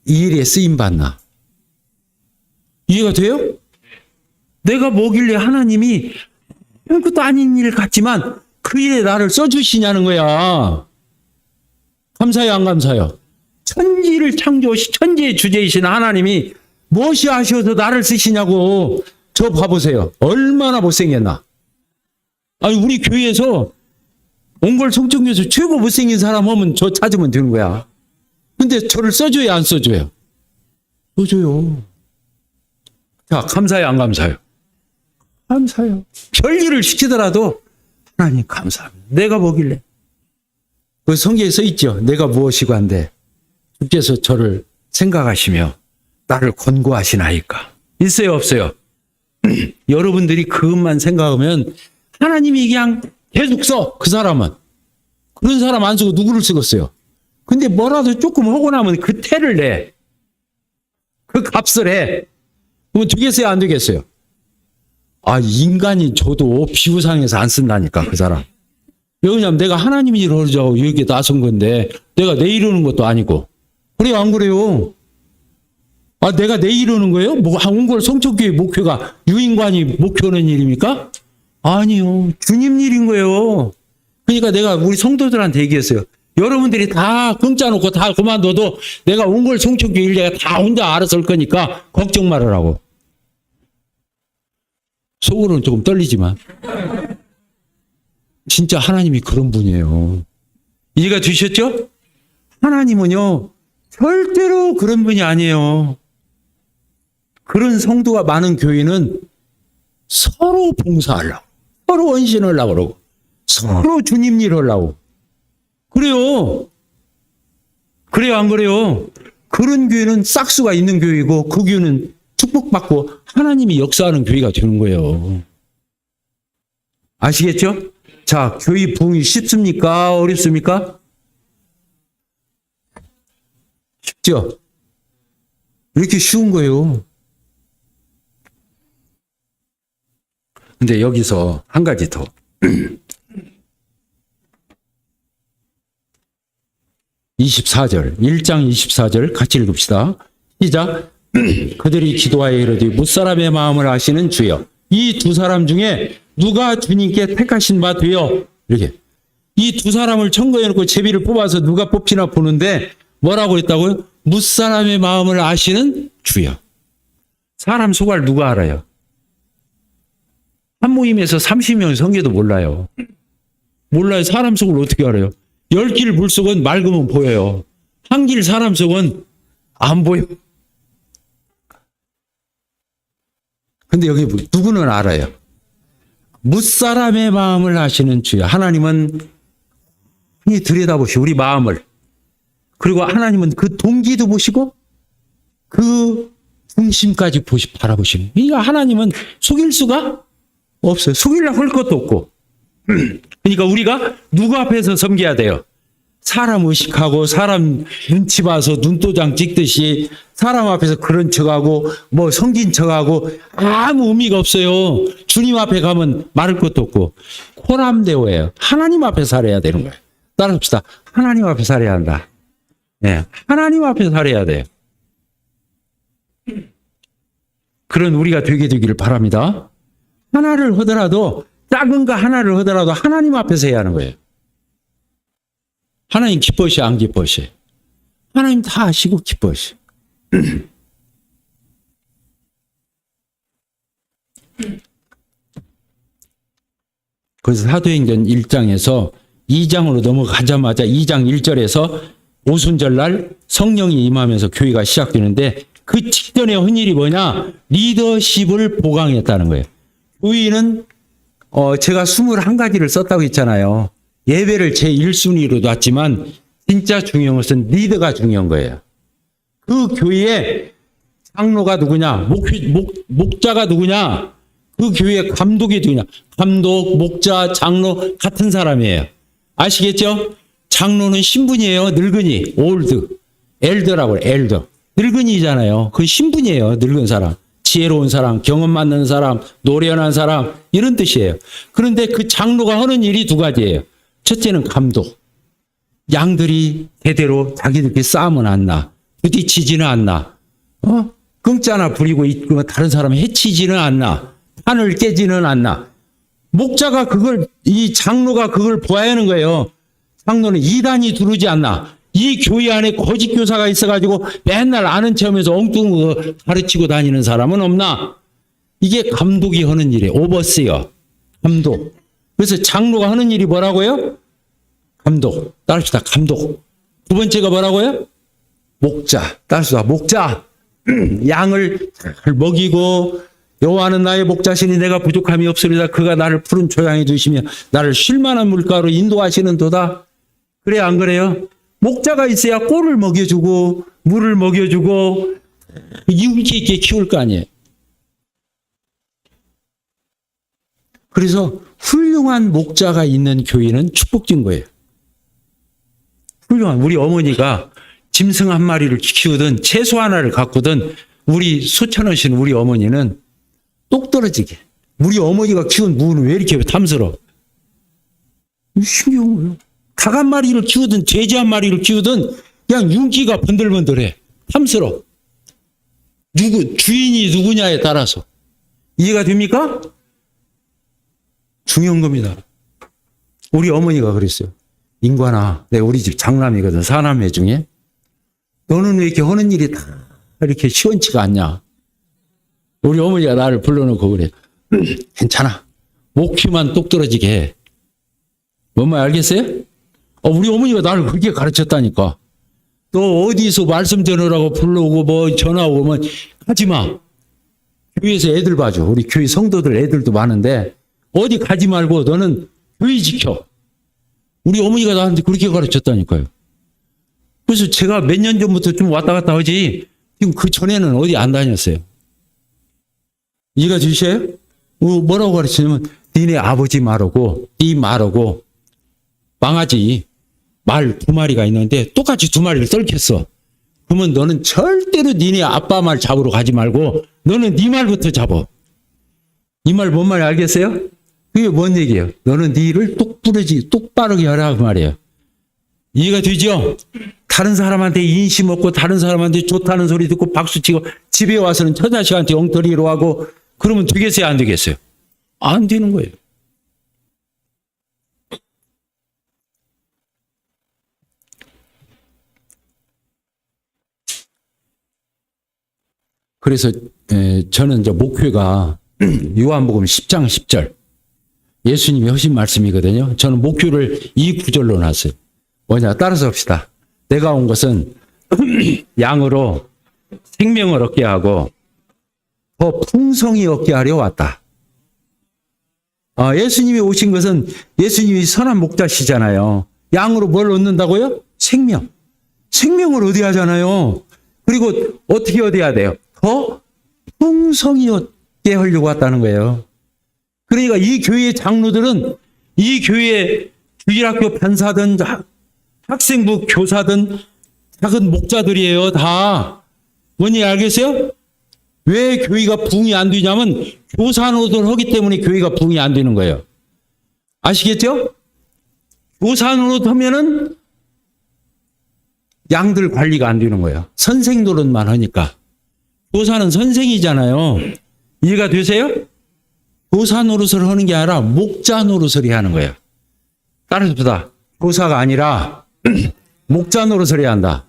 이 일에 쓰임받나. 이해가 돼요? 내가 뭐길래 하나님이 별것도 아닌 일 같지만 그 일에 나를 써주시냐는 거야. 감사해요, 안 감사해요? 천지를 천지의 주제이신 하나님이 무엇이 아쉬워서 나를 쓰시냐고. 저 봐보세요. 얼마나 못생겼나. 아니, 우리 교회에서 옹골 송정교에서 최고 못생긴 사람 하면 저 찾으면 되는 거야. 근데 저를 써줘요, 안 써줘요? 써줘요. 자, 감사해요, 안 감사해요? 감사해요. 별일을 시키더라도 하나님 감사합니다. 내가 뭐길래. 그 성경에 써 있죠. 내가 무엇이고 한데 주께서 저를 생각하시며 나를 권고하시나이까. 있어요, 없어요? 여러분들이 그것만 생각하면 하나님이 그냥 계속 써. 그 사람은. 그런 사람 안 쓰고 누구를 쓰겠어요? 근데 뭐라도 조금 하고 나면 그 태를 내. 그 값을 해. 그러면 되겠어요, 안 되겠어요? 인간이 저도 비우상에서 안 쓴다니까, 그 사람. 왜냐면 내가 하나님이 이러자고 여기에 나선 건데 내가 내 이러는 것도 아니고. 그래요, 안 그래요? 내가 내 이러는 거예요? 옹골 송축교회 목회가 유인관이 목회하는 일입니까? 아니요. 주님 일인 거예요. 그러니까 내가 우리 성도들한테 얘기했어요. 여러분들이 다 공짜 놓고 다 그만둬도 내가 옹골 송축교회 일 내가 다 혼자 알아서 할 거니까 걱정 말으라고. 속으로는 조금 떨리지만. 진짜 하나님이 그런 분이에요. 이해가 되셨죠? 하나님은요, 절대로 그런 분이 아니에요. 그런 성도가 많은 교회는 서로 봉사하려고, 서로 헌신하려고 그러고, 서로 주님 일 하려고. 그래요. 그래요, 안 그래요? 그런 교회는 싹수가 있는 교회이고, 그 교회는 축복받고 하나님이 역사하는 교회가 되는 거예요. 아시겠죠? 자, 교회 부흥이 쉽습니까? 어렵습니까? 쉽죠? 이렇게 쉬운 거예요. 근데 여기서 한 가지 더. 24절, 1장 24절 같이 읽읍시다. 시작. 그들이 기도하여 이르되 무사람의 마음을 아시는 주여. 이 두 사람 중에 누가 주님께 택하신 바 되어 이렇게 이 두 사람을 청거해 놓고 제비를 뽑아서 누가 뽑히나 보는데 뭐라고 했다고요? 무사람의 마음을 아시는 주여. 사람 속알 누가 알아요? 한 모임에서 30명 성계도 몰라요. 몰라요. 사람 속을 어떻게 알아요? 10길 물속은 맑으면 보여요. 한 길 사람 속은 안 보여. 근데 여기 누구는 알아요? 무사람의 마음을 아시는 주여. 하나님은 들여다보시고 우리 마음을, 그리고 하나님은 그 동기도 보시고 그 중심까지 바라보시는. 그러니까 하나님은 속일 수가 없어요. 속이려고 할 것도 없고. 그러니까 우리가 누구 앞에서 섬겨야 돼요? 사람 의식하고 사람 눈치 봐서 눈도장 찍듯이 사람 앞에서 그런 척하고 뭐 성긴 척하고 아무 의미가 없어요. 주님 앞에 가면 말할 것도 없고. 코람데오예요. 하나님 앞에 살아야 되는 거예요. 따라합시다. 하나님 앞에 살아야 한다. 네, 하나님 앞에 살아야 돼요. 그런 우리가 되게 되기를 바랍니다. 하나를 하더라도, 작은 거 하나를 하더라도 하나님 앞에서 해야 하는 거예요. 하나님 기뻐하시 안 기뻐하시? 하나님 다 아시고 기뻐하시. 그래서 사도행전 1장에서 2장으로 넘어가자마자 2장 1절에서 오순절날 성령이 임하면서 교회가 시작되는데 그 직전에 한 일이 뭐냐? 리더십을 보강했다는 거예요. 교회는 제가 21가지를 썼다고 했잖아요. 예배를 제1순위로 놨지만 진짜 중요한 것은 리더가 중요한 거예요. 그 교회에 장로가 누구냐? 목자가 누구냐? 그 교회의 감독이 누구냐? 감독, 목자, 장로 같은 사람이에요. 아시겠죠? 장로는 신분이에요. 늙은이, 올드, 엘더라고 해요. 엘더. 늙은이잖아요. 그 신분이에요. 늙은 사람. 지혜로운 사람, 경험 많은 사람, 노련한 사람, 이런 뜻이에요. 그런데 그 장로가 하는 일이 두 가지예요. 첫째는 감독. 양들이 대대로 자기들끼리 싸움은 안 나. 부딪히지는 않나. 끙짜나 부리고 있고 다른 사람 해치지는 않나. 판을 깨지는 않나. 목자가 이 장로가 그걸 보아야 하는 거예요. 장로는 이단이 두르지 않나. 이 교회 안에 거짓 교사가 있어가지고 맨날 아는 체험에서 엉뚱한 거 가르치고 다니는 사람은 없나? 이게 감독이 하는 일이에요. 오버시어. 감독. 그래서 장로가 하는 일이 뭐라고요? 감독. 따릅시다. 감독. 두 번째가 뭐라고요? 목자. 따릅시다. 목자. 양을 잘 먹이고 여호와는 나의 목자시니 내가 부족함이 없으리다. 그가 나를 푸른 초양에 두시며 나를 쉴만한 물가로 인도하시는 도다. 그래 안 그래요? 목자가 있어야 꼴을 먹여주고 물을 먹여주고 이웃이 있게 키울 거 아니에요. 그래서 훌륭한 목자가 있는 교회는 축복진 거예요. 훌륭한 우리 어머니가 짐승 한 마리를 키우든 채소 하나를 가꾸든 우리 소천하신 우리 어머니는 똑 떨어지게. 우리 어머니가 키운 무는 왜 이렇게 탐스러워? 신기한 거예요. 닭 한 마리를 키우든 돼지 한 마리를 키우든 그냥 윤기가 번들번들해. 탐스러워. 주인이 누구냐에 따라서. 이해가 됩니까? 중요한 겁니다. 우리 어머니가 그랬어요. 인관아, 내가 우리 집 장남이거든. 사남매 중에. 너는 왜 이렇게 하는 일이 다 이렇게 시원치가 않냐? 우리 어머니가 나를 불러놓고 그래. 괜찮아. 목키만 똑 떨어지게 해. 뭔 말 알겠어요? 우리 어머니가 나를 그렇게 가르쳤다니까. 너 어디서 말씀 전하라고 불러오고 뭐 전화 오면 하지 마. 교회에서 애들 봐줘. 우리 교회 성도들 애들도 많은데 어디 가지 말고 너는 교회 지켜. 우리 어머니가 나한테 그렇게 가르쳤다니까요. 그래서 제가 몇 년 전부터 좀 왔다 갔다 하지 지금 그 전에는 어디 안 다녔어요. 이해가 되셔요? 뭐라고 가르치냐면 니네 아버지 말하고 네 말하고 망아지 말 2마리가 있는데 똑같이 2마리를 썰켰어. 그러면 너는 절대로 니네 아빠 말 잡으러 가지 말고 너는 네 말부터 잡아. 이 말 뭔 말인지 알겠어요? 그게 뭔 얘기예요? 너는 네 일을 똑바르게 하라 그 말이에요. 이해가 되죠? 다른 사람한테 인심 없고 다른 사람한테 좋다는 소리 듣고 박수치고 집에 와서는 처자식한테 엉터리로 하고 그러면 되겠어요? 안 되겠어요? 안 되는 거예요. 그래서 저는 이제 목표가 요한복음 10장 10절 예수님이 하신 말씀이거든요. 저는 목표를 이 구절로 놨어요. 뭐냐? 따라서 합시다. 내가 온 것은 양으로 생명을 얻게 하고 더 풍성히 얻게 하려 왔다. 예수님이 오신 것은 예수님이 선한 목자시잖아요. 양으로 뭘 얻는다고요? 생명. 생명을 얻어야 하잖아요. 그리고 어떻게 얻어야 돼요? 더 풍성히 얻게 하려고 왔다는 거예요. 그러니까 이 교회의 장로들은 이 교회의 주일학교 판사든 학생부 교사든 작은 목자들이에요. 다. 뭔지 알겠어요? 왜 교회가 부흥이 안 되냐면 교사 노릇을 하기 때문에 교회가 부흥이 안 되는 거예요. 아시겠죠? 교사 노릇 하면은 양들 관리가 안 되는 거예요. 선생 노릇만 하니까. 교사는 선생이잖아요. 이해가 되세요? 교사 노릇을 하는 게 아니라 목자 노릇을 해야 하는 거예요. 따라서 보다. 교사가 아니라 목자 노릇을 해야 한다.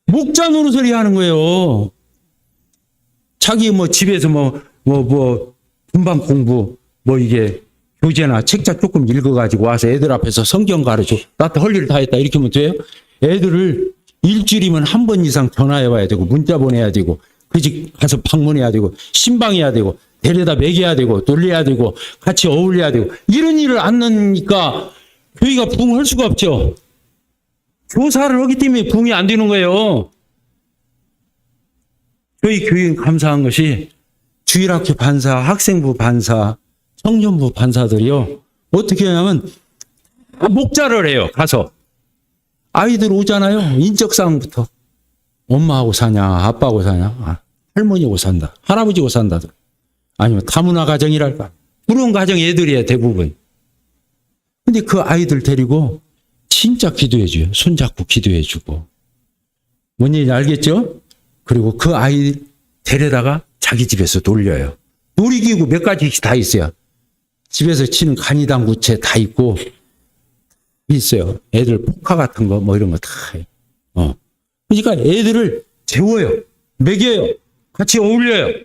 목자 노릇을 해야 하는 거예요. 자기 집에서 분반 공부 이게 교재나 책자 조금 읽어가지고 와서 애들 앞에서 성경 가르쳐. 나한테 할 일 다 했다. 이렇게 하면 돼요? 애들을 일주일이면 한 번 이상 전화해 와야 되고 문자 보내야 되고 그 집 가서 방문해야 되고 신방해야 되고 데려다 먹여야 되고 놀려야 되고 같이 어울려야 되고 이런 일을 안 넣으니까 교회가 부흥할 수가 없죠. 교사를 하기 때문에 부흥이 안 되는 거예요. 저희 교회는 감사한 것이 주일학교 판사, 학생부 판사, 청년부 판사들이요. 어떻게 하냐면 목자를 해요. 가서. 아이들 오잖아요. 인적사항부터. 엄마하고 사냐, 아빠하고 사냐, 할머니하고 산다, 할아버지하고 산다. 아니면 다문화 가정이랄까. 그런 가정 애들이에요, 대부분. 근데 그 아이들 데리고 진짜 기도해줘요. 손잡고 기도해주고. 뭔 얘기인지 알겠죠? 그리고 그 아이 데려다가 자기 집에서 놀려요. 놀이기구 몇 가지씩 다 있어요. 집에서 치는 간이당구체 다 있고 있어요. 애들 포카 같은 거 이런 거 다 해요. 그러니까 애들을 재워요. 먹여요. 같이 어울려요.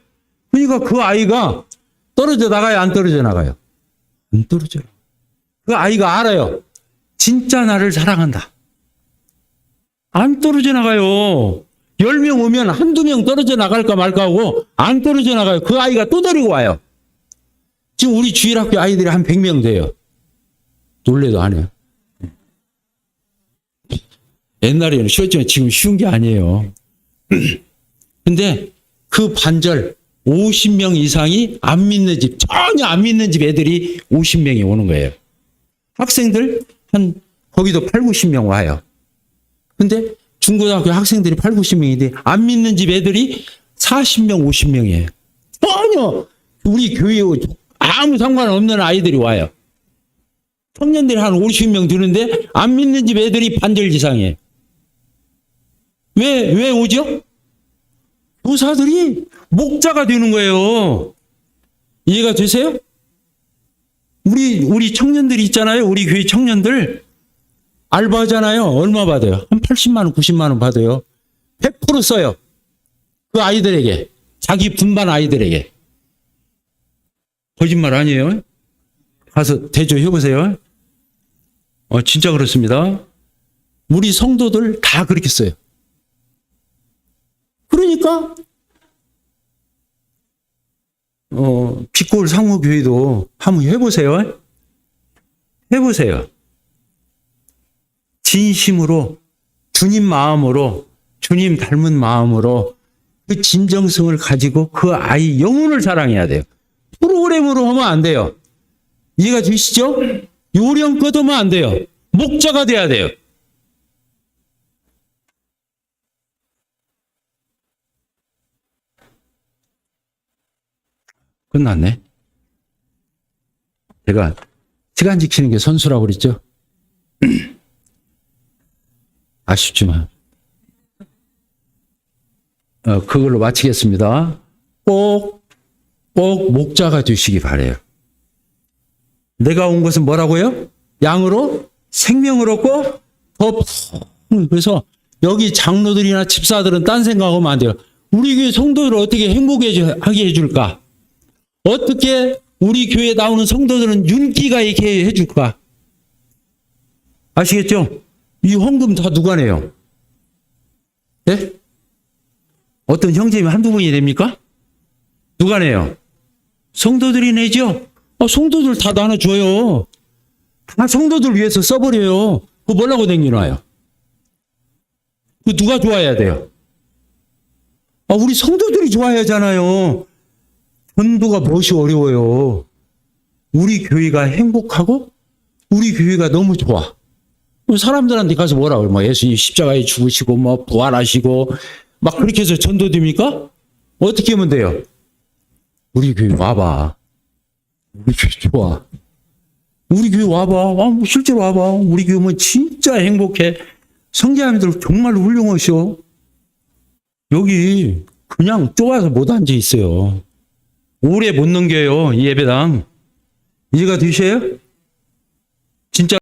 그러니까 그 아이가 떨어져 나가요? 안 떨어져 나가요? 안 떨어져요. 그 아이가 알아요. 진짜 나를 사랑한다. 안 떨어져 나가요. 10명 오면 한두 명 떨어져 나갈까 말까 하고 안 떨어져 나가요. 그 아이가 또 데리고 와요. 지금 우리 주일학교 아이들이 한 100명 돼요. 놀래도 안 해요. 옛날에는 쉬웠지만 지금 쉬운 게 아니에요. 근데 그 반절 50명 이상이 안 믿는 집, 전혀 안 믿는 집 애들이 50명이 오는 거예요. 학생들 거기도 8, 90명 와요. 근데 중고등학교 학생들이 8, 90명인데 안 믿는 집 애들이 40명, 50명이에요. 전혀 우리 교회에 아무 상관없는 아이들이 와요. 청년들이 한 50명 드는데 안 믿는 집 애들이 반절 이상이에요. 왜 오죠? 교사들이 목자가 되는 거예요. 이해가 되세요? 우리 청년들이 있잖아요. 우리 교회 청년들 알바하잖아요. 얼마 받아요? 한 80만 원, 90만 원 받아요. 100% 써요. 그 아이들에게. 자기 분반 아이들에게. 거짓말 아니에요. 가서 대조해보세요. 진짜 그렇습니다. 우리 성도들 다 그렇게 써요. 그러니까 빛골 상호교회도 한번 해보세요. 해보세요. 진심으로 주님 마음으로 주님 닮은 마음으로 그 진정성을 가지고 그 아이 영혼을 사랑해야 돼요. 프로그램으로 하면 안 돼요. 이해가 되시죠? 요령껏 하면 안 돼요. 목자가 돼야 돼요. 끝났네. 제가 시간 지키는 게 선수라고 그랬죠? 아쉽지만. 그걸로 마치겠습니다. 꼭 목자가 되시기 바라요. 내가 온 것은 뭐라고요? 양으로 생명을 얻고 그래서 여기 장로들이나 집사들은 딴 생각하면 안 돼요. 우리 교회 성도들을 어떻게 행복하게 해줄까? 어떻게 우리 교회에 나오는 성도들은 윤기가 있게 해줄까? 아시겠죠? 이 헌금 다 누가 내요? 예? 어떤 형제님이 한두 분이 됩니까? 누가 내요? 성도들이 내죠? 성도들 다 나눠줘요. 다 성도들 위해서 써버려요. 그거 뭐라고 댕기나요? 그 누가 좋아해야 돼요? 우리 성도들이 좋아야 하잖아요. 전도가 무엇이 어려워요? 우리 교회가 행복하고 우리 교회가 너무 좋아. 사람들한테 가서 뭐라 그래? 뭐 예수님 십자가에 죽으시고 뭐 부활하시고 막 그렇게 해서 전도됩니까? 어떻게 하면 돼요? 우리 교회 와봐. 우리 교회 좋아. 우리 교회 와봐. 실제로 와봐. 우리 교회는 진짜 행복해. 성자님들 정말 훌륭하셔. 여기 그냥 좁아서 못 앉아 있어요. 오래 못 넘겨요. 이 예배당. 이해가 되셔요?